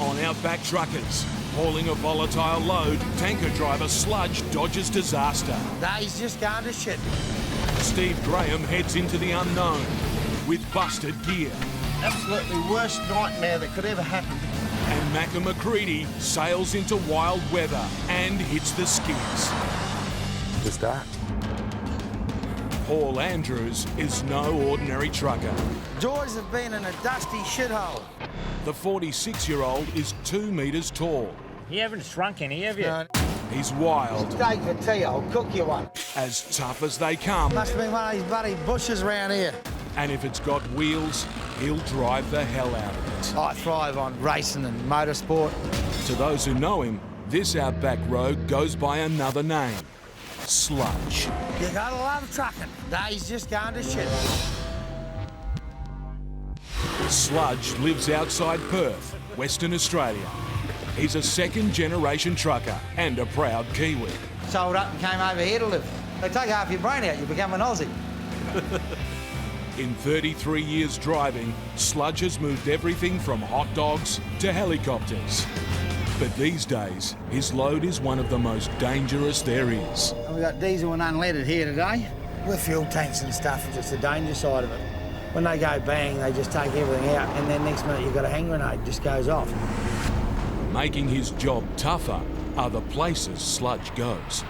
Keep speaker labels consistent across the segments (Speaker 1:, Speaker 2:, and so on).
Speaker 1: On Outback Truckers, hauling a volatile load, tanker driver Sludge dodges disaster.
Speaker 2: Nah, he's just gone to shit.
Speaker 1: Steve Graham heads into the unknown with busted gear.
Speaker 2: Absolutely worst nightmare that could ever happen.
Speaker 1: And Macca McCready sails into wild weather and hits the skids.
Speaker 3: To start.
Speaker 1: Paul Andrews is no ordinary trucker.
Speaker 2: Joys have been in a dusty shithole.
Speaker 1: The 46-year-old is 2 metres tall.
Speaker 4: You haven't shrunk any, have you?
Speaker 2: No.
Speaker 1: He's wild,
Speaker 2: Steak for tea, I'll cook you one.
Speaker 1: as tough as they come.
Speaker 2: Must have been one of these bloody bushes around here.
Speaker 1: And if it's got wheels, he'll drive the hell out of it.
Speaker 2: I thrive on racing and motorsport.
Speaker 1: To those who know him, this Outback road goes by another name, Sludge.
Speaker 2: You gotta love trucking. Nah, he's just gone to shit.
Speaker 1: Sludge lives outside Perth, Western Australia. He's a second-generation trucker and a proud Kiwi.
Speaker 2: Sold up and came over here to live. They take half your brain out, you become an Aussie.
Speaker 1: In 33 years driving, Sludge has moved everything from hot dogs to helicopters. But these days, his load is one of the most dangerous there is.
Speaker 2: We've got diesel and unleaded here today. With fuel tanks and stuff, it's the danger side of it. When they go bang, they just take everything out, and then next minute you've got a hand grenade, just goes off.
Speaker 1: Making his job tougher are the places Sludge goes.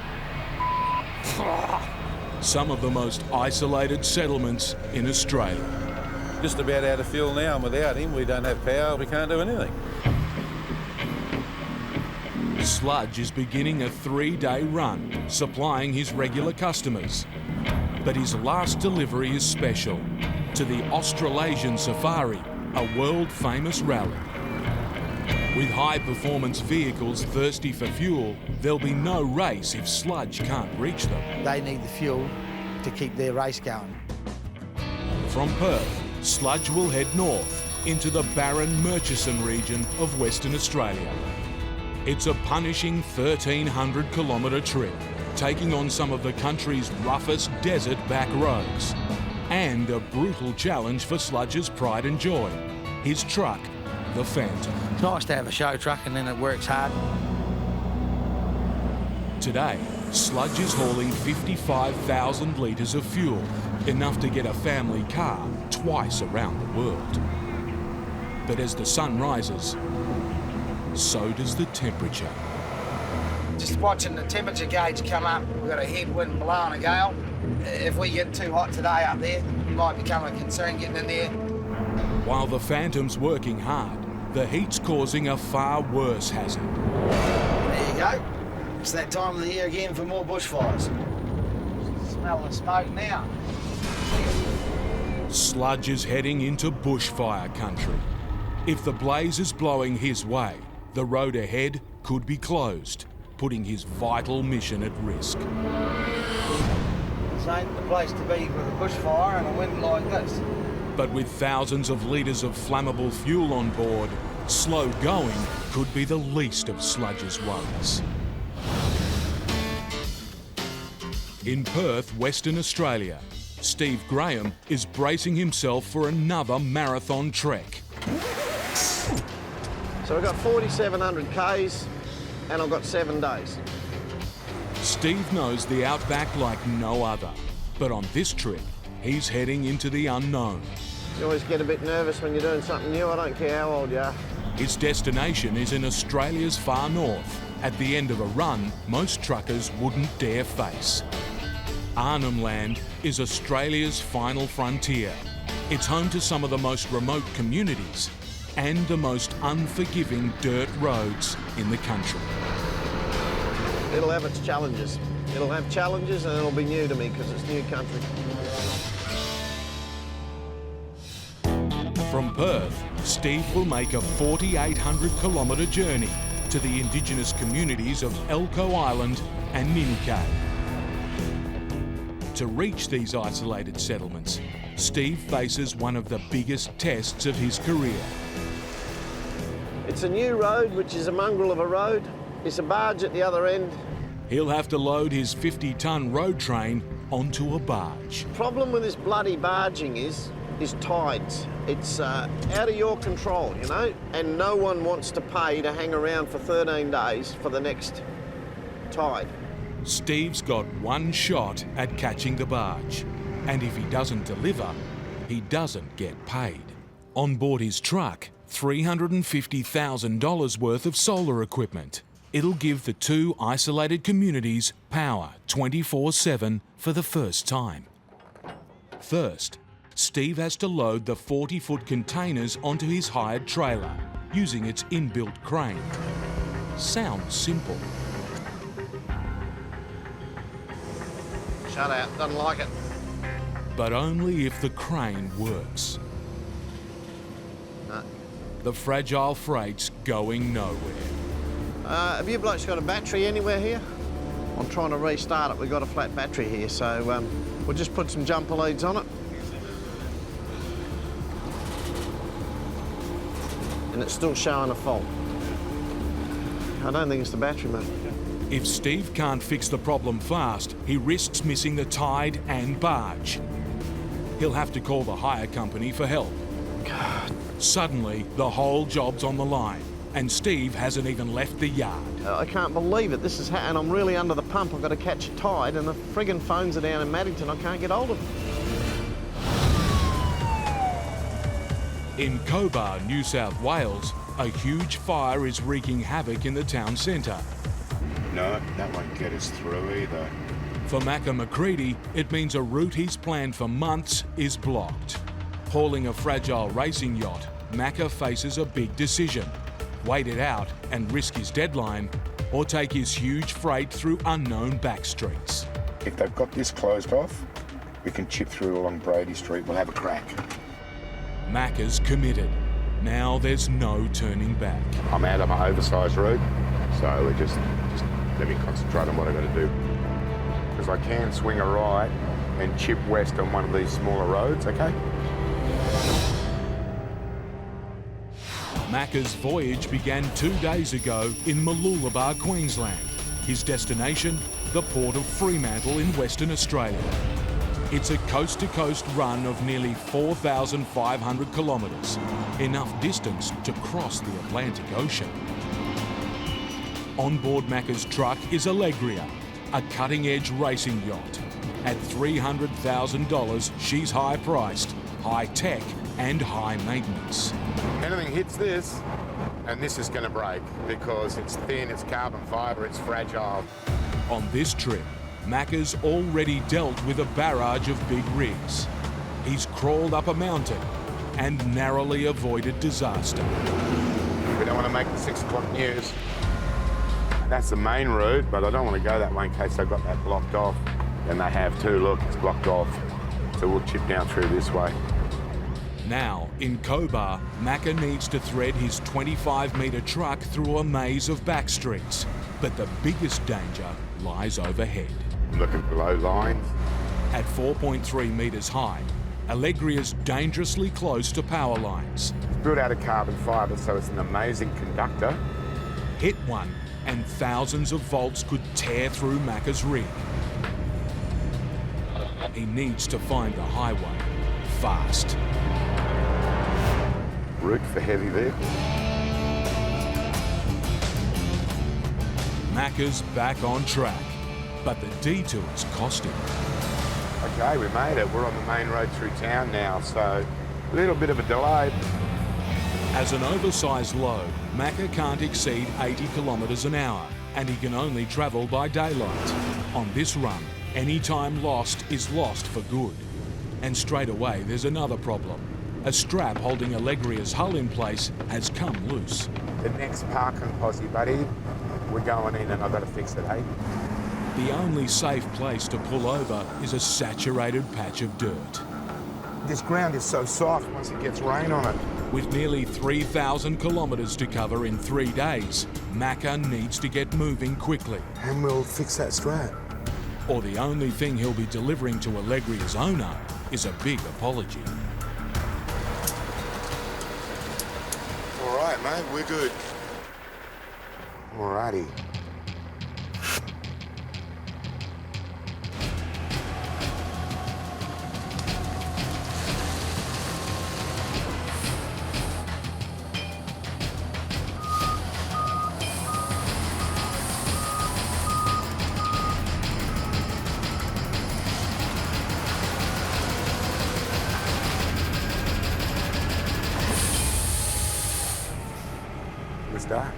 Speaker 1: Some of the most isolated settlements in Australia.
Speaker 3: Just about out of fuel now, and without him, we don't have power, we can't do anything.
Speaker 1: Sludge is beginning a 3-day run, supplying his regular customers. But his last delivery is special, to the Australasian Safari, a world-famous rally. With high-performance vehicles thirsty for fuel, there'll be no race if Sludge can't reach them.
Speaker 2: They need the fuel to keep their race going.
Speaker 1: From Perth, Sludge will head north into the barren Murchison region of Western Australia. It's a punishing 1,300-kilometre trip, taking on some of the country's roughest desert back roads. And a brutal challenge for Sludge's pride and joy, his truck, the Phantom.
Speaker 2: It's nice to have a show truck and then it works hard.
Speaker 1: Today, Sludge is hauling 55,000 litres of fuel, enough to get a family car twice around the world. But as the sun rises, so does the temperature.
Speaker 2: Just watching the temperature gauge come up, we've got a headwind blowing a gale. If we get too hot today up there, it might become a concern getting in there.
Speaker 1: While the Phantom's working hard, the heat's causing a far worse hazard.
Speaker 2: There you go. It's that time of the year again for more bushfires. Smell the smoke now.
Speaker 1: Sludge is heading into bushfire country. If the blaze is blowing his way, the road ahead could be closed, putting his vital mission at risk.
Speaker 2: This ain't the place to be with a bushfire and a wind like this.
Speaker 1: But with thousands of litres of flammable fuel on board, slow going could be the least of Sludge's worries. In Perth, Western Australia, Steve Graham is bracing himself for another marathon trek.
Speaker 5: So I've got 4,700 Ks and I've got 7 days.
Speaker 1: Steve knows the Outback like no other, but on this trip, he's heading into the unknown.
Speaker 5: You always get a bit nervous when you're doing something new, I don't care how old you are.
Speaker 1: His destination is in Australia's far north, at the end of a run most truckers wouldn't dare face. Arnhem Land is Australia's final frontier. It's home to some of the most remote communities and the most unforgiving dirt roads in the country.
Speaker 5: It'll have its challenges. It'll have challenges and it'll be new to me because it's new country.
Speaker 1: From Perth, Steve will make a 4,800-kilometre journey to the Indigenous communities of Elcho Island and Nimcay. To reach these isolated settlements, Steve faces one of the biggest tests of his career.
Speaker 5: It's a new road, which is a mongrel of a road. It's a barge at the other end.
Speaker 1: He'll have to load his 50-tonne road train onto a barge.
Speaker 5: The problem with this bloody barging is is tides. It's out of your control, you know, and no one wants to pay to hang around for 13 days for the next tide.
Speaker 1: Steve's got one shot at catching the barge, and if he doesn't deliver, he doesn't get paid. On board his truck, $350,000 worth of solar equipment. It'll give the two isolated communities power 24/7 for the first time. First, Steve has to load the 40-foot containers onto his hired trailer using its inbuilt crane. Sounds simple.
Speaker 5: Shut out, doesn't like it.
Speaker 1: But only if the crane works.
Speaker 5: No.
Speaker 1: The fragile freight's going nowhere.
Speaker 5: Have you blokes got a battery anywhere here? I'm trying to restart it. We've got a flat battery here, so we'll just put some jumper leads on it. And it's still showing a fault. I don't think it's the battery, mate.
Speaker 1: If Steve can't fix the problem fast, he risks missing the tide and barge. He'll have to call the hire company for help.
Speaker 5: God.
Speaker 1: Suddenly, the whole job's on the line, and Steve hasn't even left the yard.
Speaker 5: I can't believe it. This is and I'm really under the pump. I've got to catch a tide, and the friggin' phones are down in Maddington. I can't get hold of them.
Speaker 1: In Cobar, New South Wales, a huge fire is wreaking havoc in the town centre.
Speaker 6: No, that won't get us through either.
Speaker 1: For Macca McCready, it means a route he's planned for months is blocked. Hauling a fragile racing yacht, Macca faces a big decision: wait it out and risk his deadline, or take his huge freight through unknown back streets.
Speaker 6: If they've got this closed off, we can chip through along Brady Street. We'll have a crack.
Speaker 1: Macca's committed. Now there's no turning back.
Speaker 7: I'm out of my oversized route, so just let me concentrate on what I've got to do. Because I can swing a right and chip west on one of these smaller roads, okay?
Speaker 1: Macca's voyage began 2 days ago in Mooloolaba, Queensland. His destination, the port of Fremantle in Western Australia. It's a coast-to-coast run of nearly 4,500 kilometres, enough distance to cross the Atlantic Ocean. On board Macca's truck is Allegria, a cutting-edge racing yacht. At $300,000, she's high-priced, high-tech and high maintenance.
Speaker 7: Anything hits this, and this is going to break because it's thin, it's carbon fibre, it's fragile.
Speaker 1: On this trip, Macca's already dealt with a barrage of big rigs. He's crawled up a mountain and narrowly avoided disaster.
Speaker 7: We don't want to make the 6 o'clock news. That's the main route, but I don't want to go that way in case they've got that blocked off. And they have too, look, it's blocked off. So we'll chip down through this way.
Speaker 1: Now, in Cobar, Macca needs to thread his 25-metre truck through a maze of back streets. But the biggest danger lies overhead.
Speaker 7: I'm looking below lines.
Speaker 1: At 4.3 metres high, Allegria's dangerously close to power lines.
Speaker 7: It's built out of carbon fibre, so it's an amazing conductor.
Speaker 1: Hit one, and thousands of volts could tear through Macca's rig. He needs to find the highway fast.
Speaker 7: Route for heavy vehicles.
Speaker 1: Macca's back on track, but the detour's cost him.
Speaker 7: Okay, we made it. We're on the main road through town now, so a little bit of a delay.
Speaker 1: As an oversized load, Macca can't exceed 80 kilometres an hour, and he can only travel by daylight. On this run, any time lost is lost for good. And straight away, there's another problem. A strap holding Allegria's hull in place has come loose.
Speaker 7: The next parking posse, buddy. We're going in and I've got to fix it, hey?
Speaker 1: The only safe place to pull over is a saturated patch of dirt.
Speaker 7: This ground is so soft once it gets rain on it.
Speaker 1: With nearly 3,000 kilometres to cover in 3 days, Macca needs to get moving quickly.
Speaker 7: And we'll fix that strap.
Speaker 1: Or the only thing he'll be delivering to Allegria's owner is a big apology.
Speaker 7: All right, mate, we're good. Alrighty. It's dark.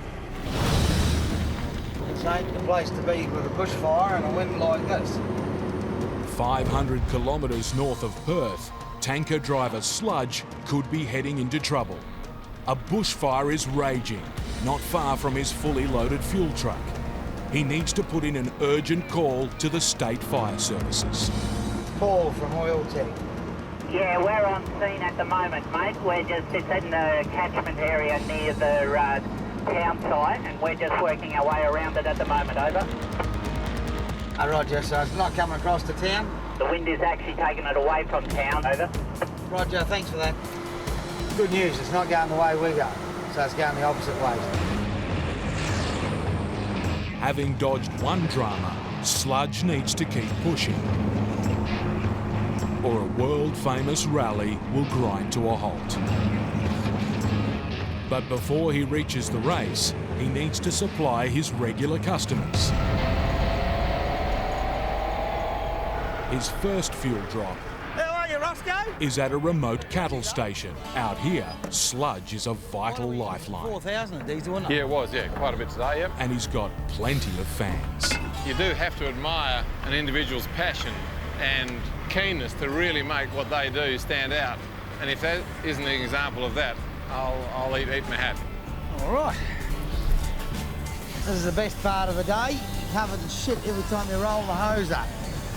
Speaker 2: This ain't the place to be with a bushfire and a wind like this.
Speaker 1: 500 kilometres north of Perth, tanker driver Sludge could be heading into trouble. A bushfire is raging, not far from his fully loaded fuel truck. He needs to put in an urgent call to the state fire services.
Speaker 2: Paul from Oil Tech.
Speaker 8: Yeah, we're on scene at the moment, mate. We're just in the catchment area near the town site, and we're just working our way around it at the moment, over.
Speaker 2: Oh, Roger, so it's not coming across the town?
Speaker 8: The wind is actually taking it away from town, over.
Speaker 2: Roger, thanks for that. Good news, it's not going the way we go, so it's going the opposite way.
Speaker 1: Having dodged one drama, Sludge needs to keep pushing, or a world-famous rally will grind to a halt. But before he reaches the race, he needs to supply his regular customers. His first fuel drop is at a remote cattle station. Out here, Sludge is a vital lifeline.
Speaker 2: 4,000 of diesel, wasn't it?
Speaker 3: Yeah, it was, yeah, quite a bit today, yep.
Speaker 1: And he's got plenty of fans.
Speaker 3: You do have to admire an individual's passion and keenness to really make what they do stand out. And if that isn't an example of that, I'll eat my hat.
Speaker 2: All right. This is the best part of the day. Covered in shit every time you roll the hose up.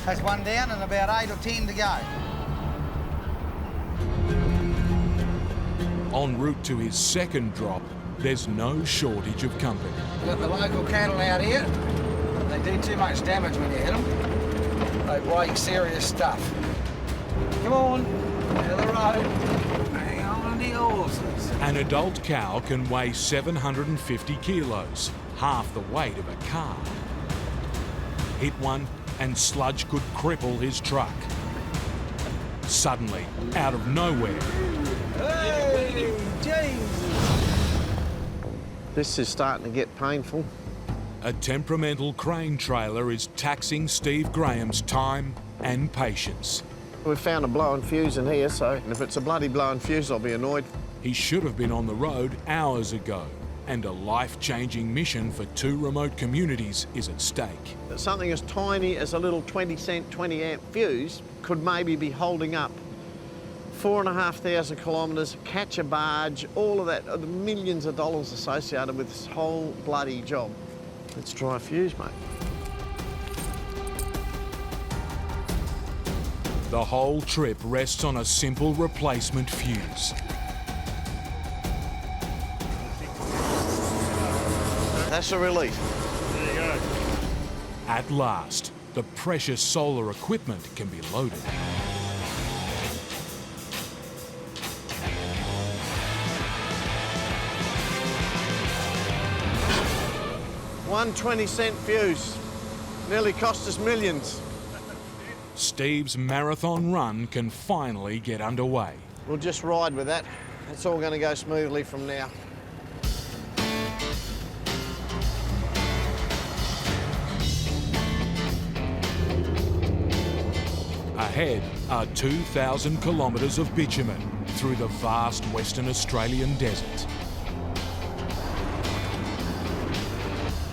Speaker 2: That's one down and about 8 or 10 to go.
Speaker 1: En route to his second drop, there's no shortage of company.
Speaker 2: We've got the local cattle out here. They do too much damage when you hit them. They weigh serious stuff. Come on, to the road. Hang on to the horses.
Speaker 1: An adult cow can weigh 750 kilos, half the weight of a car. Hit one and Sludge could cripple his truck. Suddenly, out of nowhere,
Speaker 2: Hey, Jesus!
Speaker 5: This is starting to get painful.
Speaker 1: a temperamental crane trailer is taxing Steve Graham's time and patience.
Speaker 5: We've found a blown fuse in here, so if it's a bloody blown fuse, I'll be annoyed.
Speaker 1: He should have been on the road hours ago, and a life-changing mission for two remote communities is at stake.
Speaker 5: Something as tiny as a little 20-cent, 20-amp fuse could maybe be holding up 4,500 kilometres, catch a barge, all of that, the millions of dollars associated with this whole bloody job. Let's try a fuse, mate.
Speaker 1: The whole trip rests on a simple replacement fuse.
Speaker 5: That's a relief.
Speaker 1: At last, the precious solar equipment can be loaded.
Speaker 5: One 20-cent fuse. Nearly cost us millions.
Speaker 1: Steve's marathon run can finally get underway.
Speaker 5: We'll just ride with that. It's all going to go smoothly from now.
Speaker 1: Ahead are 2,000 kilometres of bitumen through the vast Western Australian desert.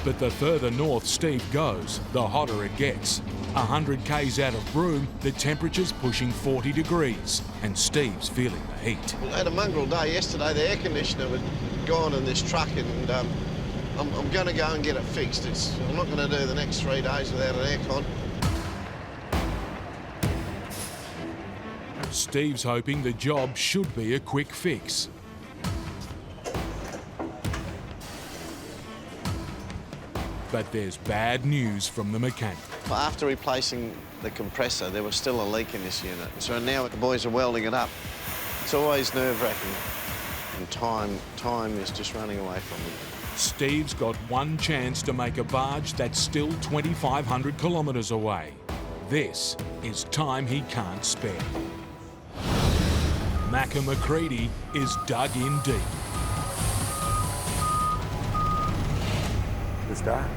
Speaker 1: But the further north Steve goes, the hotter it gets. 100 k's out of Broome, the temperature's pushing 40 degrees, and Steve's feeling the heat.
Speaker 5: We had a mongrel day yesterday. The air conditioner had gone in this truck, and I'm going to go and get it fixed. I'm not going to do the next 3 days without an aircon.
Speaker 1: Steve's hoping the job should be a quick fix. But there's bad news from the mechanic.
Speaker 5: After replacing the compressor, there was still a leak in this unit. So now the boys are welding it up. It's always nerve-wracking. And time is just running away from me.
Speaker 1: Steve's got one chance to make a barge that's still 2,500 kilometres away. This is time he can't spare. Macca McCready is dug in deep.
Speaker 7: It's dark.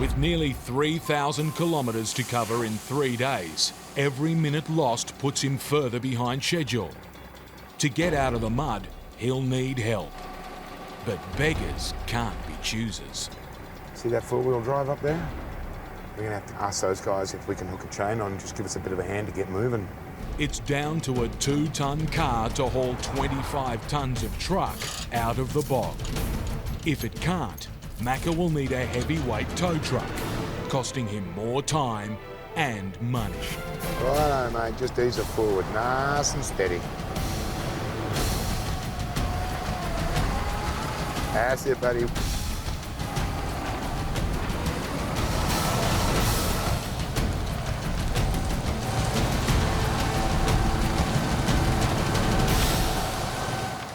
Speaker 1: With nearly 3,000 kilometres to cover in 3 days, every minute lost puts him further behind schedule. To get out of the mud, he'll need help. But beggars can't be choosers.
Speaker 7: See that four-wheel drive up there? We're gonna have to ask those guys if we can hook a chain on and just give us a bit of a hand to get moving.
Speaker 1: It's down to a 2-ton car to haul 25 tons of truck out of the bog. If it can't, Macca will need a heavyweight tow truck, costing him more time and money.
Speaker 7: Righto, mate, just ease it forward, nice and steady. That's it, buddy.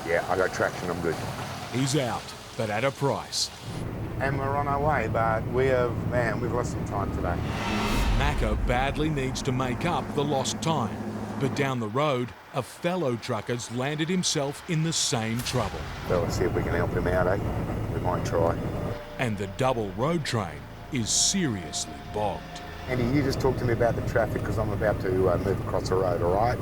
Speaker 7: Yeah, I got traction, I'm good.
Speaker 1: He's out, but at a price.
Speaker 7: And we're on our way, but we've lost some time today.
Speaker 1: Macca badly needs to make up the lost time, but down the road, a fellow trucker's landed himself in the same trouble.
Speaker 7: Well, let's see if we can help him out, eh? We might try.
Speaker 1: And the double road train is seriously bogged.
Speaker 7: Andy, you just talk to me about the traffic because I'm about to move across the road, all right?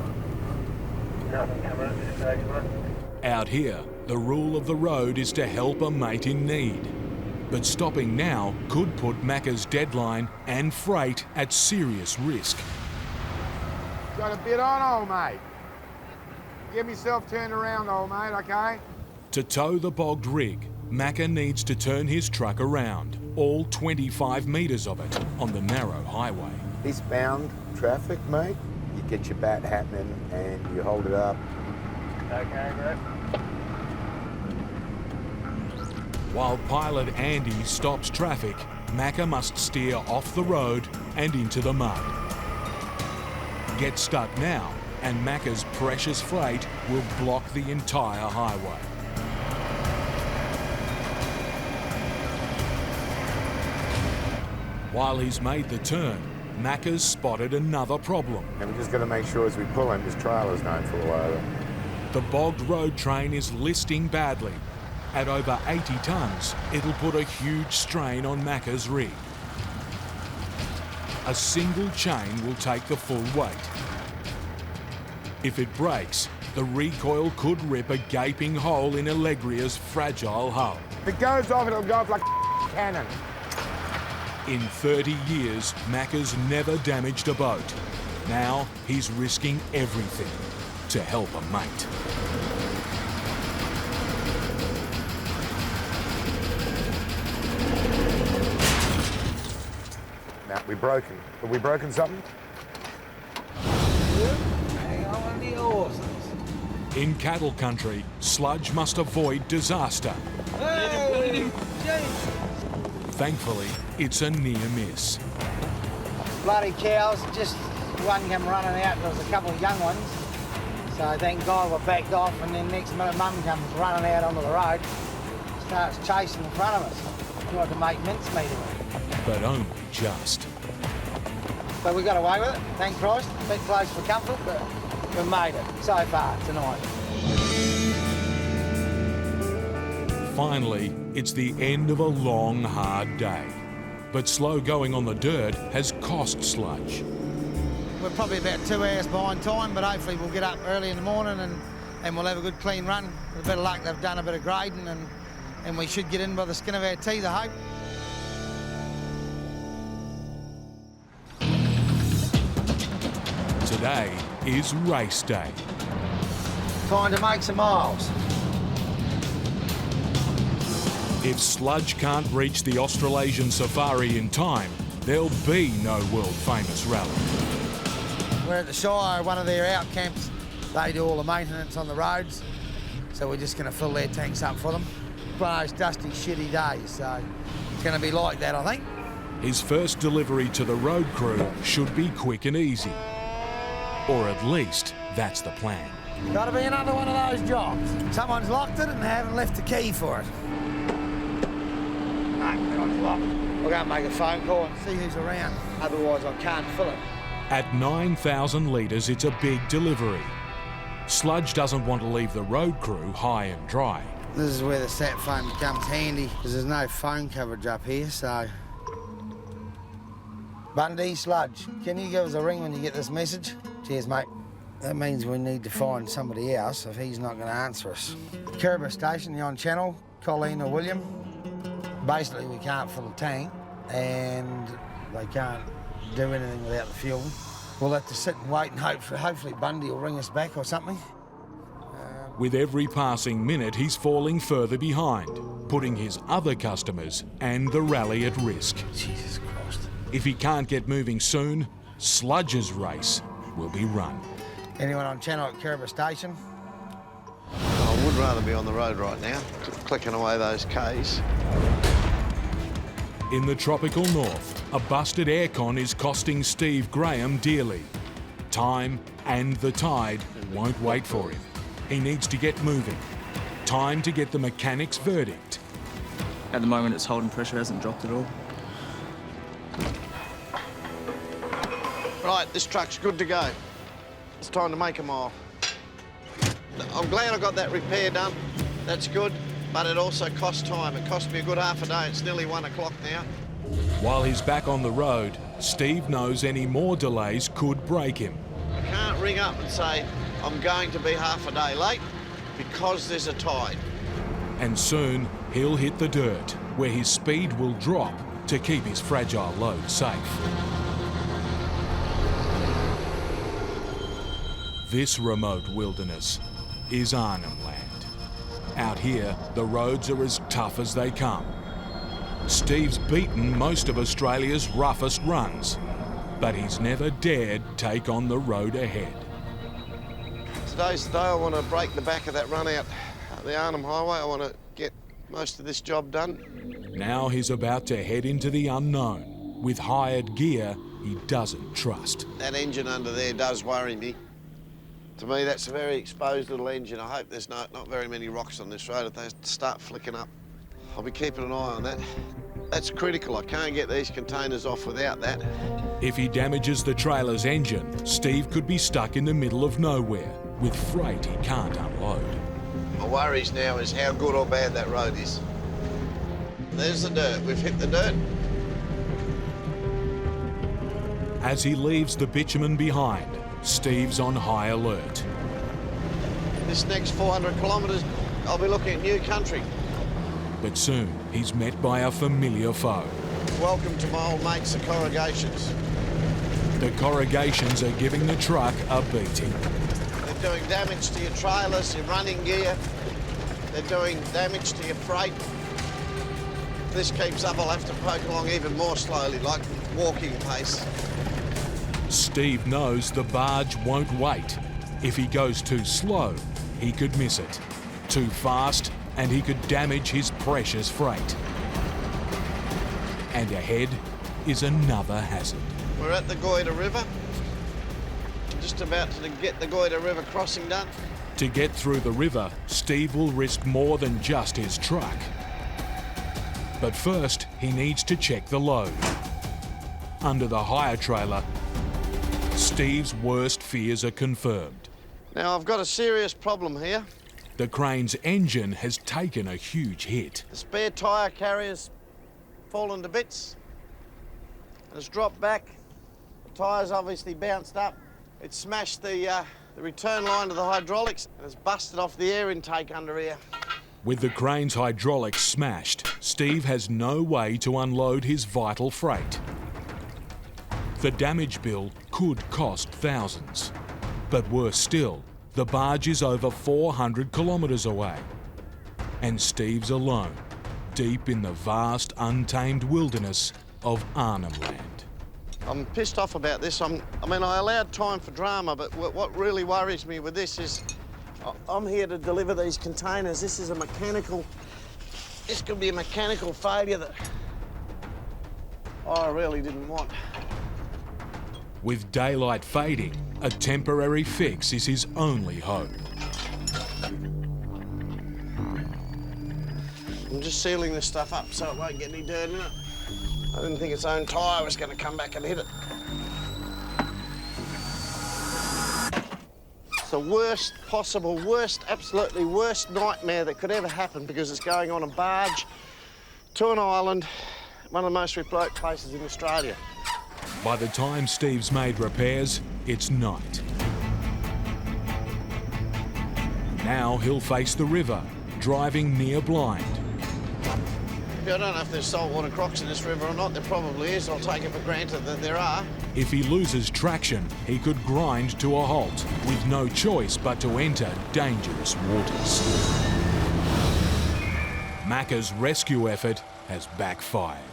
Speaker 1: Out here, the rule of the road is to help a mate in need. But stopping now could put Macca's deadline and freight at serious risk.
Speaker 7: Got a bit on, old mate. Get myself turned around, old mate, okay?
Speaker 1: To tow the bogged rig, Macca needs to turn his truck around, all 25 metres of it, on the narrow highway.
Speaker 7: Eastbound traffic, mate. You get your bat happening and you hold it up.
Speaker 4: Okay, bro.
Speaker 1: While pilot Andy stops traffic, Macca must steer off the road and into the mud. Get stuck now, and Macca's precious freight will block the entire highway. While he's made the turn, Macca's spotted another problem.
Speaker 7: And we're just going to make sure as we pull him, his trailer's don't fall over.
Speaker 1: The bogged road train is listing badly. At over 80 tonnes, it'll put a huge strain on Macca's rig. A single chain will take the full weight. If it breaks, the recoil could rip a gaping hole in Allegria's fragile hull.
Speaker 7: If it goes off, it'll go off like a cannon.
Speaker 1: In 30 years, Macca's never damaged a boat. Now he's risking everything to help a mate.
Speaker 7: Now, we broken. Have we broken something?
Speaker 2: Hang on the horses.
Speaker 1: In cattle country, Sludge must avoid disaster.
Speaker 2: Hey!
Speaker 1: Thankfully, it's a near miss.
Speaker 2: Bloody cows, just one came running out, there was a couple of young ones. So thank God we're backed off, and then next minute Mum comes running out onto the road, starts chasing in front of us. Tried to make mincemeat of it.
Speaker 1: But only just.
Speaker 2: But we got away with it, thank Christ. A bit close for comfort, but we made it so far tonight.
Speaker 1: Finally, it's the end of a long, hard day. But slow going on the dirt has cost Sludge.
Speaker 2: We're probably about 2 hours behind time, but hopefully we'll get up early in the morning and we'll have a good clean run. With a bit of luck, they've done a bit of grading and we should get in by the skin of our teeth, I hope.
Speaker 1: Today is race day.
Speaker 2: Time to make some miles.
Speaker 1: If Sludge can't reach the Australasian safari in time, there'll be no world-famous rally.
Speaker 2: We're at the Shire, one of their out camps. They do all the maintenance on the roads, so we're just going to fill their tanks up for them. One of those dusty, shitty days, so it's going to be like that, I think.
Speaker 1: His first delivery to the road crew should be quick and easy. Or at least, that's the plan.
Speaker 2: Got to be another one of those jobs. Someone's locked it and they haven't left the key for it. No, it's locked. We'll go and make a phone call and see who's around. Otherwise, I can't fill it.
Speaker 1: At 9,000 litres, it's a big delivery. Sludge doesn't want to leave the road crew high and dry.
Speaker 2: This is where the sat phone comes handy, because there's no phone coverage up here, so... Bundy, Sludge, can you give us a ring when you get this message? Cheers, mate. That means we need to find somebody else if he's not going to answer us. Kiribati Station, you're on channel. Colleen or William. Basically, we can't fill the tank and they can't do anything without the fuel. We'll have to sit and wait and hopefully Bundy will ring us back or something.
Speaker 1: With every passing minute, he's falling further behind, putting his other customers and the rally at risk.
Speaker 2: Jesus Christ.
Speaker 1: If he can't get moving soon, Sludge's race will be run.
Speaker 2: Anyone on channel at Caribou Station?
Speaker 5: I would rather be on the road right now, clicking away those Ks.
Speaker 1: In the tropical north, a busted aircon is costing Steve Graham dearly. Time and the tide won't wait for him. He needs to get moving. Time to get the mechanic's verdict.
Speaker 9: At the moment, its holding pressure hasn't dropped at all.
Speaker 5: Right, this truck's good to go. It's time to make a mile. I'm glad I got that repair done. That's good, but it also cost time. It cost me a good half a day. It's nearly 1 o'clock now.
Speaker 1: While he's back on the road, Steve knows any more delays could break him.
Speaker 5: I can't ring up and say, I'm going to be half a day late because there's a tide.
Speaker 1: And soon he'll hit the dirt, where his speed will drop to keep his fragile load safe. This remote wilderness is Arnhem Land. Out here, the roads are as tough as they come. Steve's beaten most of Australia's roughest runs, but he's never dared take on the road ahead.
Speaker 5: Today's the day I want to break the back of that run out the Arnhem Highway. I want to get most of this job done.
Speaker 1: Now he's about to head into the unknown with hired gear he doesn't trust.
Speaker 5: That engine under there does worry me. To me, that's a very exposed little engine. I hope there's not very many rocks on this road if they start flicking up. I'll be keeping an eye on that. That's critical. I can't get these containers off without that.
Speaker 1: If he damages the trailer's engine, Steve could be stuck in the middle of nowhere with freight he can't unload.
Speaker 5: My worries now is how good or bad that road is. There's the dirt. We've hit the dirt.
Speaker 1: As he leaves the bitumen behind, Steve's on high alert.
Speaker 5: This next 400 kilometres, I'll be looking at new country.
Speaker 1: But soon, he's met by a familiar foe.
Speaker 5: Welcome to my old mates, the corrugations.
Speaker 1: The corrugations are giving the truck a beating.
Speaker 5: They're doing damage to your trailers, your running gear. They're doing damage to your freight. If this keeps up, I'll have to poke along even more slowly, like walking pace.
Speaker 1: Steve knows the barge won't wait. If he goes too slow, he could miss it. Too fast, and he could damage his precious freight. And ahead is another hazard.
Speaker 5: We're at the Goyder River. Just about to get the Goyder River crossing done.
Speaker 1: To get through the river, Steve will risk more than just his truck. But first, he needs to check the load. Under the hire trailer, Steve's worst fears are confirmed.
Speaker 5: Now, I've got a serious problem here.
Speaker 1: The crane's engine has taken a huge hit.
Speaker 5: The spare tyre carrier's fallen to bits. It's dropped back. The tyre's obviously bounced up. It smashed the return line to the hydraulics and it's busted off the air intake under here.
Speaker 1: With the crane's hydraulics smashed, Steve has no way to unload his vital freight. The damage bill could cost thousands. But worse still, the barge is over 400 kilometres away. And Steve's alone, deep in the vast, untamed wilderness of Arnhem Land.
Speaker 5: I'm pissed off about this. I allowed time for drama, but what really worries me with this is I'm here to deliver these containers. This could be a mechanical failure that I really didn't want.
Speaker 1: With daylight fading, a temporary fix is his only hope.
Speaker 5: I'm just sealing this stuff up so it won't get any dirt in it. I didn't think its own tyre was going to come back and hit it. It's the worst possible, absolutely worst nightmare that could ever happen because it's going on a barge to an island, one of the most remote places in Australia.
Speaker 1: By the time Steve's made repairs, it's night. Now he'll face the river, driving near blind.
Speaker 5: happy. I don't know if there's saltwater crocs in this river or not. There probably is. I'll take it for granted that there are.
Speaker 1: If he loses traction, he could grind to a halt, with no choice but to enter dangerous waters. Macca's rescue effort has backfired.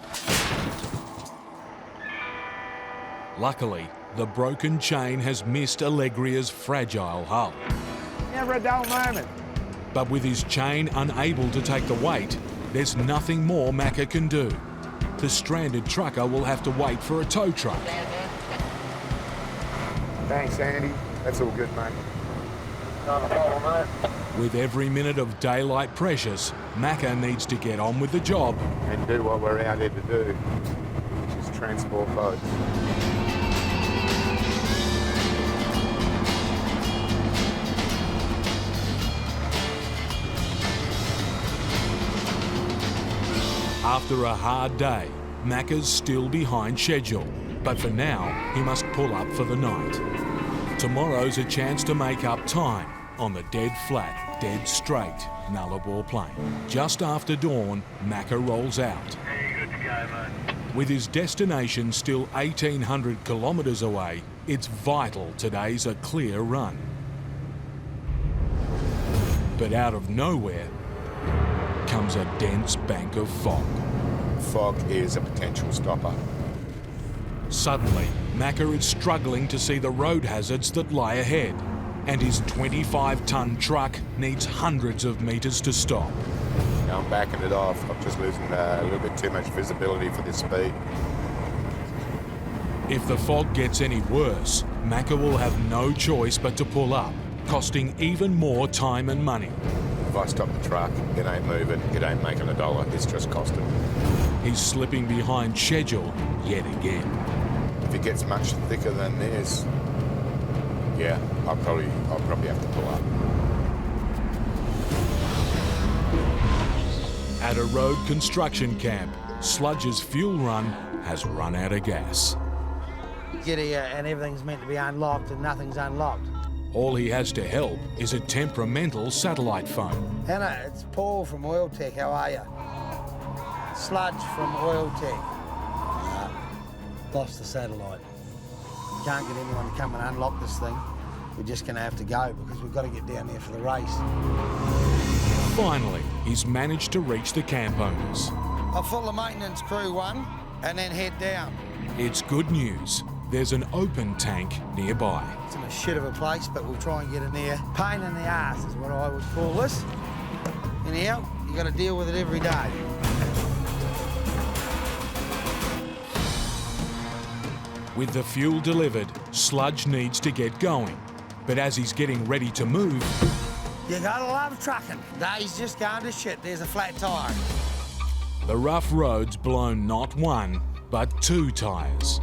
Speaker 1: Luckily, the broken chain has missed Allegria's fragile hull.
Speaker 2: Never a dull moment.
Speaker 1: But with his chain unable to take the weight, there's nothing more Macca can do. The stranded trucker will have to wait for a tow truck.
Speaker 7: Thanks, Andy. That's all good, mate.
Speaker 4: Not a problem, mate.
Speaker 1: With every minute of daylight precious, Macca needs to get on with the job.
Speaker 7: And do what we're out here to do, which is transport boats.
Speaker 1: After a hard day, Macca's still behind schedule, but for now, he must pull up for the night. Tomorrow's a chance to make up time on the dead flat, dead straight Nullarbor Plain. Just after dawn, Macca rolls out.
Speaker 4: Hey, good to go, mate.
Speaker 1: With his destination still 1,800 kilometres away, it's vital today's a clear run. But out of nowhere comes a dense bank of fog.
Speaker 7: Fog is a potential stopper.
Speaker 1: Suddenly, Macca is struggling to see the road hazards that lie ahead, and his 25-tonne truck needs hundreds of metres to stop.
Speaker 7: Now I'm backing it off. I'm just losing a little bit too much visibility for this speed.
Speaker 1: If the fog gets any worse, Macca will have no choice but to pull up, costing even more time and money.
Speaker 7: If I stop the truck, it ain't moving, it ain't making a dollar, it's just costing.
Speaker 1: He's slipping behind schedule yet again.
Speaker 7: If it gets much thicker than this, yeah, I'll probably have to pull up.
Speaker 1: At a road construction camp, Sludge's fuel run has run out of gas.
Speaker 2: Get here and everything's meant to be unlocked and nothing's unlocked.
Speaker 1: All he has to help is a temperamental satellite phone.
Speaker 2: Hannah, it's Paul from Oil Tech. How are you? Sludge from Oil Tech. Lost the satellite. Can't get anyone to come and unlock this thing. We're just going to have to go because we've got to get down there for the race.
Speaker 1: Finally, he's managed to reach the camp owners.
Speaker 2: I'll fill the maintenance crew one and then head down.
Speaker 1: It's good news. There's an open tank nearby.
Speaker 2: It's in a shit of a place, but we'll try and get in there. Pain in the ass is what I would call this. Anyhow, you got to deal with it every day.
Speaker 1: With the fuel delivered, Sludge needs to get going. But as he's getting ready to move,
Speaker 2: You gotta love trucking. Days just going to shit. There's a flat tyre.
Speaker 1: the rough road's blown not one, but two tyres.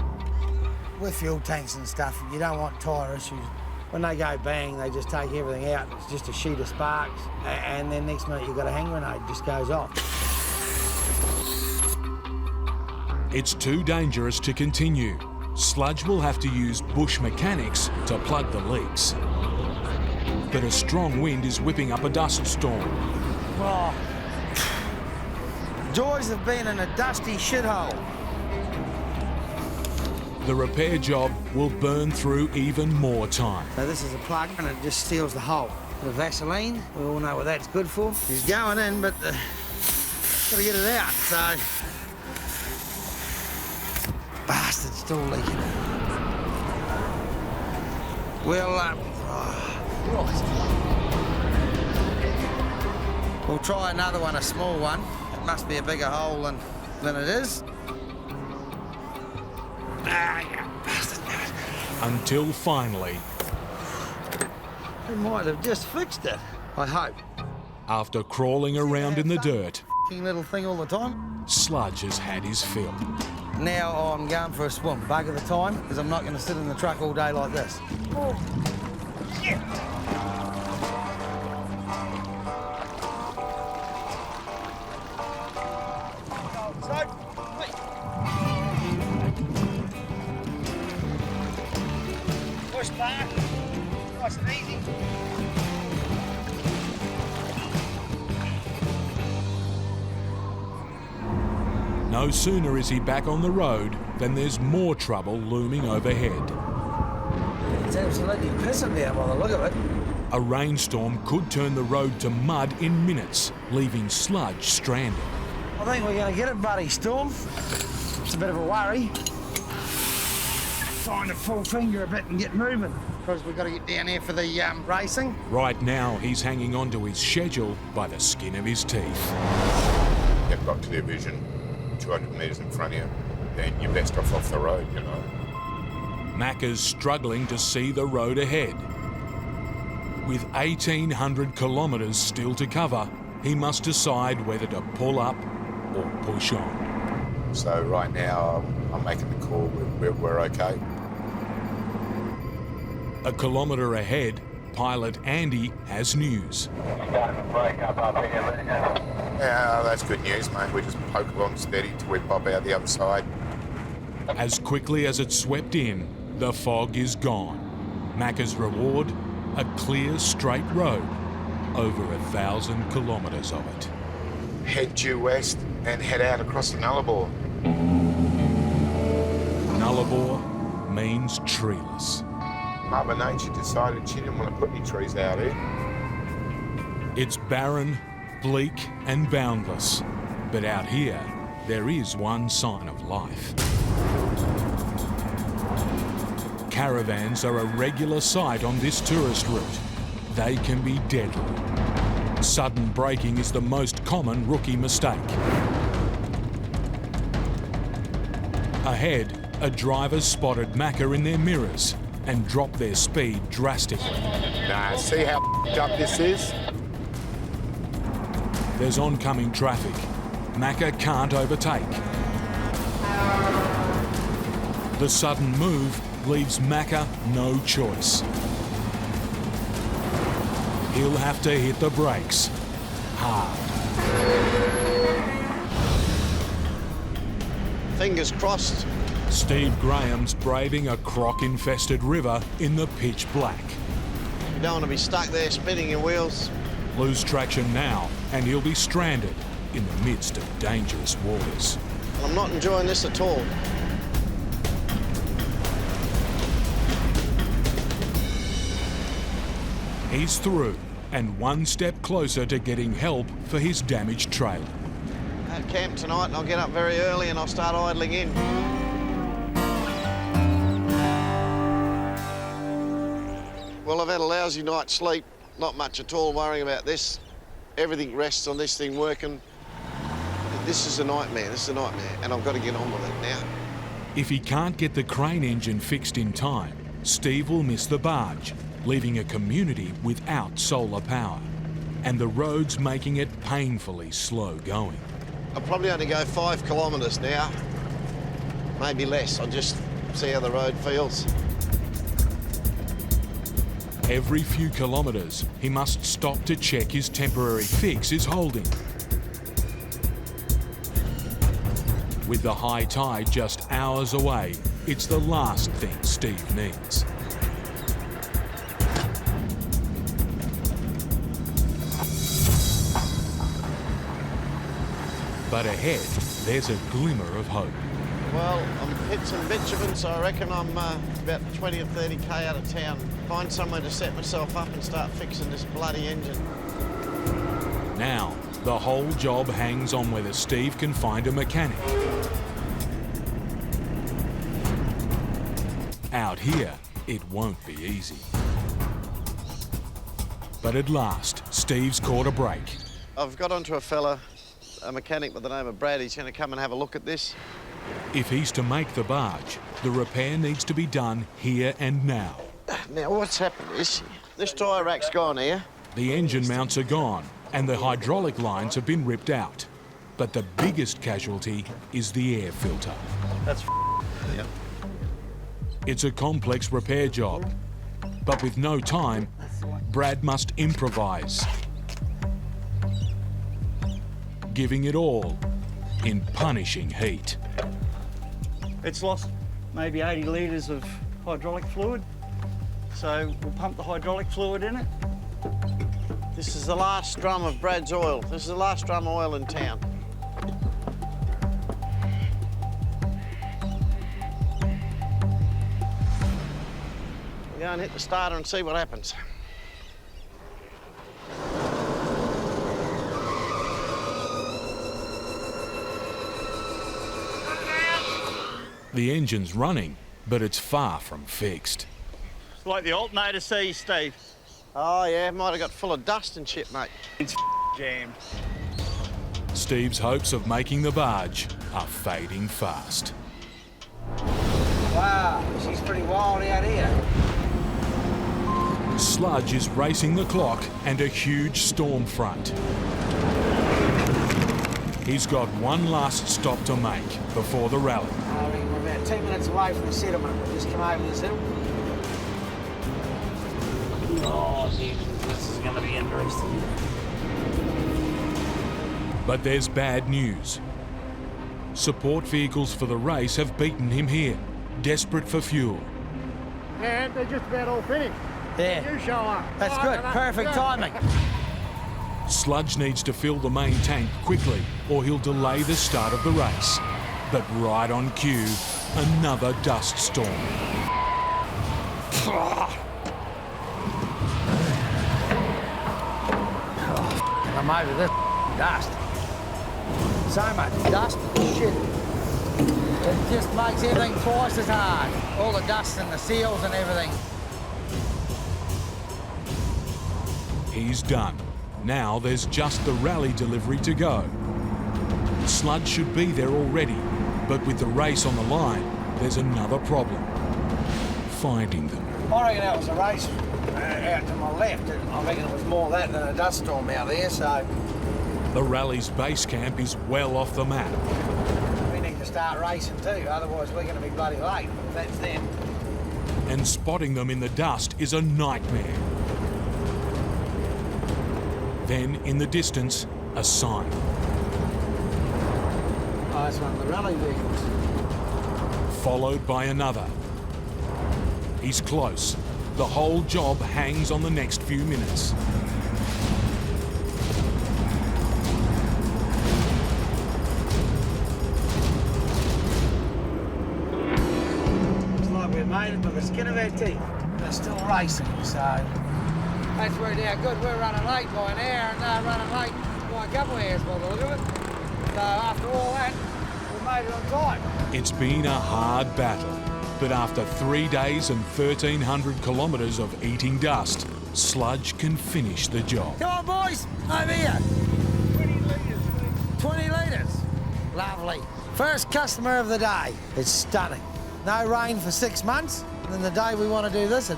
Speaker 2: With fuel tanks and stuff, you don't want tyre issues. When they go bang, they just take everything out. It's just a sheet of sparks. And then next minute, you've got a hand grenade, just goes off.
Speaker 1: It's too dangerous to continue. Sludge will have to use bush mechanics to plug the leaks. But a strong wind is whipping up a dust storm.
Speaker 2: Oh. Joys of being in a dusty shithole.
Speaker 1: The repair job will burn through even more time.
Speaker 2: So this is a plug and it just seals the hole. The Vaseline, we all know what that's good for. It's going in, but gotta get it out, so. Bastard's still leaking. We'll try another one, a small one. It must be a bigger hole than it is.
Speaker 1: Until finally,
Speaker 2: We might have just fixed it, I hope.
Speaker 1: after crawling around in the dirt,
Speaker 2: Little thing all the time.
Speaker 1: Sludge has had his fill.
Speaker 2: Now I'm going for a swim, bugger the time, because I'm not going to sit in the truck all day like this. Oh, shit! Push back, nice and easy.
Speaker 1: No sooner is he back on the road than there's more trouble looming overhead.
Speaker 2: It's absolutely pissing down by the look of it.
Speaker 1: A rainstorm could turn the road to mud in minutes, leaving Sludge stranded.
Speaker 2: I think we're going to get it, buddy, Storm. It's a bit of a worry. Trying to full finger a bit and get moving, because we've got to get down here for the racing.
Speaker 1: Right now, he's hanging on to his schedule by the skin of his teeth.
Speaker 7: You've got clear vision, 200 metres in front of you, then you're best off the road, you know.
Speaker 1: Macca's struggling to see the road ahead. With 1,800 kilometres still to cover, he must decide whether to pull up or push on.
Speaker 7: So right now, I'm making the call, we're okay.
Speaker 1: A kilometre ahead, pilot Andy has news.
Speaker 4: Starting to break up here,
Speaker 7: Yeah, that's good news, mate. We just poke along steady till we pop out the other side.
Speaker 1: As quickly as it swept in, the fog is gone. Macca's reward, a clear, straight road, over 1,000 kilometres of it.
Speaker 7: Head due west and head out across the Nullarbor.
Speaker 1: Nullarbor means treeless.
Speaker 7: Mother Nature decided she didn't want to put any trees out here.
Speaker 1: It's barren, bleak and boundless. But out here, there is one sign of life. Caravans are a regular sight on this tourist route. They can be deadly. Sudden braking is the most common rookie mistake. Ahead, a driver spotted Macca in their mirrors and dropped their speed drastically.
Speaker 7: Nah, see how up this is?
Speaker 1: There's oncoming traffic. Macca can't overtake. The sudden move leaves Macca no choice. He'll have to hit the brakes hard.
Speaker 5: Fingers crossed.
Speaker 1: Steve Graham's braving a croc-infested river in the pitch black.
Speaker 5: You don't want to be stuck there spinning your wheels.
Speaker 1: Lose traction now, and he'll be stranded in the midst of dangerous waters.
Speaker 5: I'm not enjoying this at all.
Speaker 1: He's through, and one step closer to getting help for his damaged trailer.
Speaker 5: I had camp tonight and I'll get up very early and I'll start idling in. Well, I've had a lousy night's sleep. Not much at all worrying about this. Everything rests on this thing working. This is a nightmare, and I've got to get on with it now.
Speaker 1: If he can't get the crane engine fixed in time, Steve will miss the barge, leaving a community without solar power, and the roads making it painfully slow going.
Speaker 5: I'll probably only go 5 kilometres now, maybe less. I'll just see how the road feels.
Speaker 1: Every few kilometres, he must stop to check his temporary fix is holding. With the high tide just hours away, it's the last thing Steve needs. But ahead, there's a glimmer of hope.
Speaker 5: Well, I'm hit some bitumen, so I reckon I'm about 20 or 30k out of town. Find somewhere to set myself up and start fixing this bloody engine.
Speaker 1: Now, the whole job hangs on whether Steve can find a mechanic. Out here, it won't be easy. But at last, Steve's caught a break.
Speaker 5: I've got onto a fella, a mechanic by the name of Brad. He's going to come and have a look at this.
Speaker 1: If he's to make the barge, the repair needs to be done here and now.
Speaker 5: Now, what's happened is, this tyre rack's gone here.
Speaker 1: The engine mounts are gone, and the hydraulic lines have been ripped out. But the biggest casualty is the air filter.
Speaker 5: That's yep.
Speaker 1: It's a complex repair job, but with no time, Brad must improvise, giving it all in punishing heat.
Speaker 10: It's lost maybe 80 litres of hydraulic fluid, so we'll pump the hydraulic fluid in it.
Speaker 5: This is the last drum of Brad's oil. This is the last drum of oil in town. Go and hit the starter and see what happens.
Speaker 1: The engine's running, but it's far from fixed.
Speaker 10: It's like the alternator sees, Steve.
Speaker 5: Oh yeah, might have got full of dust and shit, mate.
Speaker 10: It's jammed.
Speaker 1: Steve's hopes of making the barge are fading fast.
Speaker 2: Wow, she's pretty wild out here.
Speaker 1: Sludge is racing the clock and a huge storm front. He's got one last stop to make before the rally.
Speaker 2: I reckon we're about 2 minutes away from the settlement. We'll just come over this hill.
Speaker 11: Oh, this is going to be interesting.
Speaker 1: But there's bad news. Support vehicles for the race have beaten him here, desperate for fuel.
Speaker 12: Yeah, they're just about all finished.
Speaker 2: Yeah.
Speaker 12: You show up.
Speaker 2: That's good. Perfect timing.
Speaker 1: Sludge needs to fill the main tank quickly or he'll delay the start of the race. But right on cue, another dust storm.
Speaker 2: I'm over this dust. So much dust, shit. It just makes everything twice as hard. All the dust and the seals and everything.
Speaker 1: He's done. Now there's just the rally delivery to go. Sludge should be there already, but with the race on the line, there's another problem. Finding them.
Speaker 2: I reckon that was a race out to my left. I reckon it was more that than a dust storm out there, so
Speaker 1: The rally's base camp is well off the map.
Speaker 2: we need to start racing too, otherwise we're going to be bloody late. That's them.
Speaker 1: And spotting them in the dust is a nightmare. Then, in the distance, a sign.
Speaker 2: Oh, it's one of the rally vehicles.
Speaker 1: Followed by another. He's close. The whole job hangs on the next few minutes.
Speaker 2: Looks like we've made it with the skin of our teeth. They're still racing, so that's worked out good. We're running late by an hour and they're running late by a couple of hours by the look of it. So after all that, we made it on time.
Speaker 1: It's been a hard battle, but after 3 days and 1,300 kilometres of eating dust, Sludge can finish the job.
Speaker 2: Come on, boys, over here. 20 litres. 20 litres. Lovely. First customer of the day. It's stunning. No rain for 6 months, and then the day we want to do this, it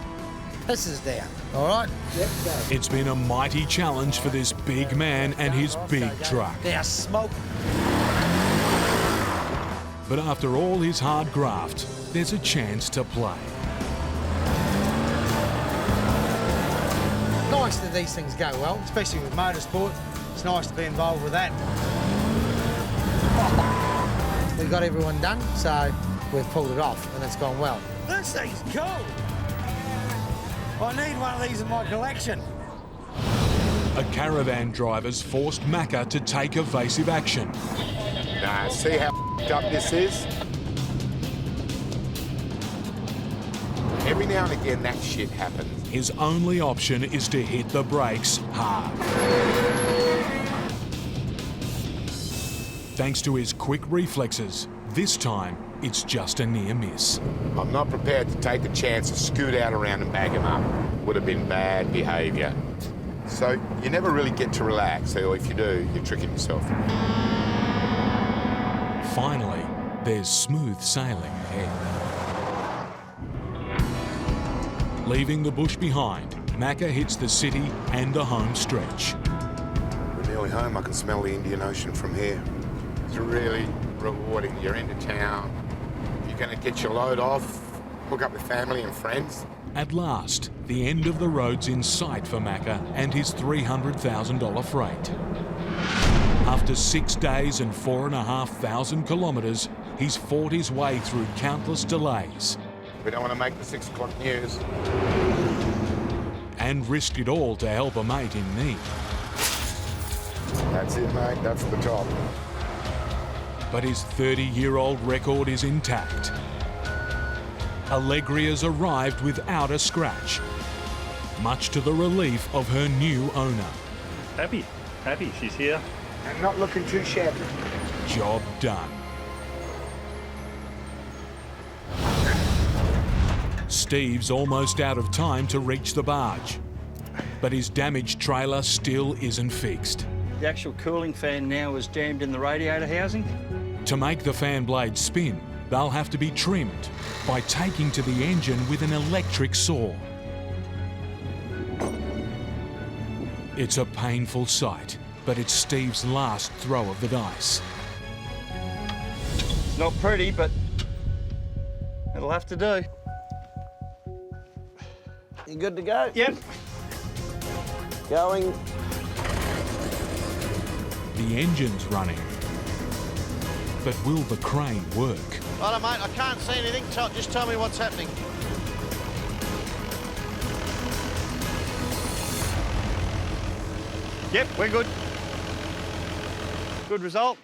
Speaker 2: pisses down. All right? Yep, go.
Speaker 1: It's been a mighty challenge for this big man and his big truck.
Speaker 2: Now smoke.
Speaker 1: But after all his hard graft, there's a chance to play.
Speaker 2: Nice that these things go well, especially with motorsport. It's nice to be involved with that. We got everyone done, so we've pulled it off and it's gone well. This thing's cool. I need one of these in my collection.
Speaker 1: A caravan driver's forced Macca to take evasive action.
Speaker 7: Nah, see how up this is? Every now and again that shit happens.
Speaker 1: His only option is to hit the brakes hard. Thanks to his quick reflexes, this time it's just a near miss.
Speaker 7: I'm not prepared to take the chance to scoot out around and bag him up. Would have been bad behaviour. So you never really get to relax, or if you do, you're tricking yourself.
Speaker 1: Finally, there's smooth sailing ahead. Leaving the bush behind, Macca hits the city and the home stretch.
Speaker 7: We're nearly home. I can smell the Indian Ocean from here. It's really rewarding. You're into town. You're going to get your load off, hook up with family and friends.
Speaker 1: At last, the end of the road's in sight for Macca and his $300,000 freight. After 6 days and 4,500 kilometres, he's fought his way through countless delays.
Speaker 7: We don't want to make the 6 o'clock news.
Speaker 1: And risked it all to help a mate in need.
Speaker 7: That's it, mate. That's the top.
Speaker 1: But his 30-year-old record is intact. Allegria's arrived without a scratch, much to the relief of her new owner.
Speaker 13: Happy she's here.
Speaker 2: And not looking too shabby.
Speaker 1: Job done. Steve's almost out of time to reach the barge, but his damaged trailer still isn't fixed.
Speaker 10: The actual cooling fan now is jammed in the radiator housing.
Speaker 1: To make the fan blades spin, they'll have to be trimmed by taking to the engine with an electric saw. It's a painful sight, but it's Steve's last throw of the dice.
Speaker 10: It's not pretty, but it'll have to do.
Speaker 5: You good to go?
Speaker 10: Yep.
Speaker 5: Going.
Speaker 1: The engine's running, but will the crane work?
Speaker 5: Righto, mate, I can't see anything. Just tell me what's happening.
Speaker 10: Yep, we're good. Good result.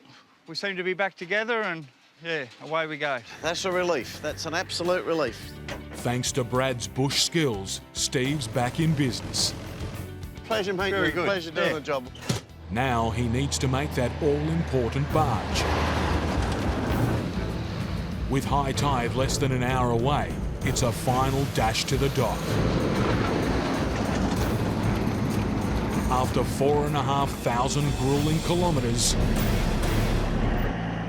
Speaker 10: We seem to be back together and, yeah, away we go.
Speaker 5: That's a relief. That's an absolute relief.
Speaker 1: Thanks to Brad's bush skills, Steve's back in business.
Speaker 5: Pleasure, mate.
Speaker 10: Very good.
Speaker 5: Pleasure doing
Speaker 10: Yeah.
Speaker 5: the job.
Speaker 1: Now he needs to make that all-important barge. With high tide less than an hour away, it's a final dash to the dock. After 4,500 grueling kilometres,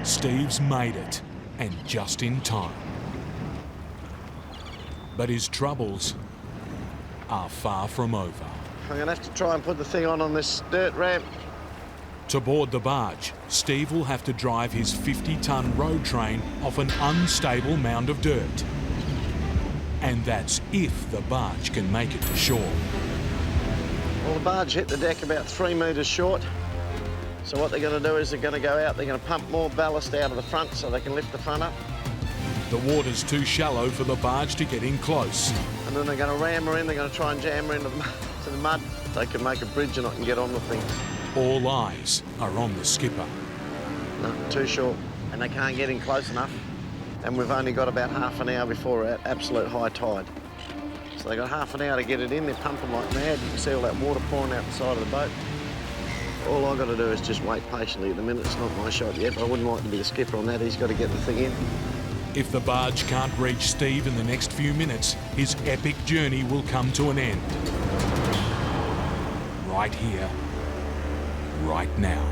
Speaker 1: Steve's made it, and just in time. But his troubles are far from over.
Speaker 5: I'm going to have to try and put the thing on this dirt ramp.
Speaker 1: To board the barge, Steve will have to drive his 50-ton road train off an unstable mound of dirt. And that's if the barge can make it to shore.
Speaker 5: Well, the barge hit the deck about 3 metres short. So what they're going to do is they're going to go out, they're going to pump more ballast out of the front so they can lift the front up.
Speaker 1: The water's too shallow for the barge to get in close.
Speaker 5: And then they're going to ram her in, they're going to try and jam her into the mud. They can make a bridge and I can get on the thing.
Speaker 1: All eyes are on the skipper.
Speaker 5: No, too short. And they can't get in close enough. And we've only got about half an hour before we're at absolute high tide. So they've got half an hour to get it in. They're pumping like mad. You can see all that water pouring out the side of the boat. All I've got to do is just wait patiently. At the minute, it's not my shot yet, but I wouldn't like to be the skipper on that. He's got to get the thing in.
Speaker 1: If the barge can't reach Steve in the next few minutes, his epic journey will come to an end. Right here, right now.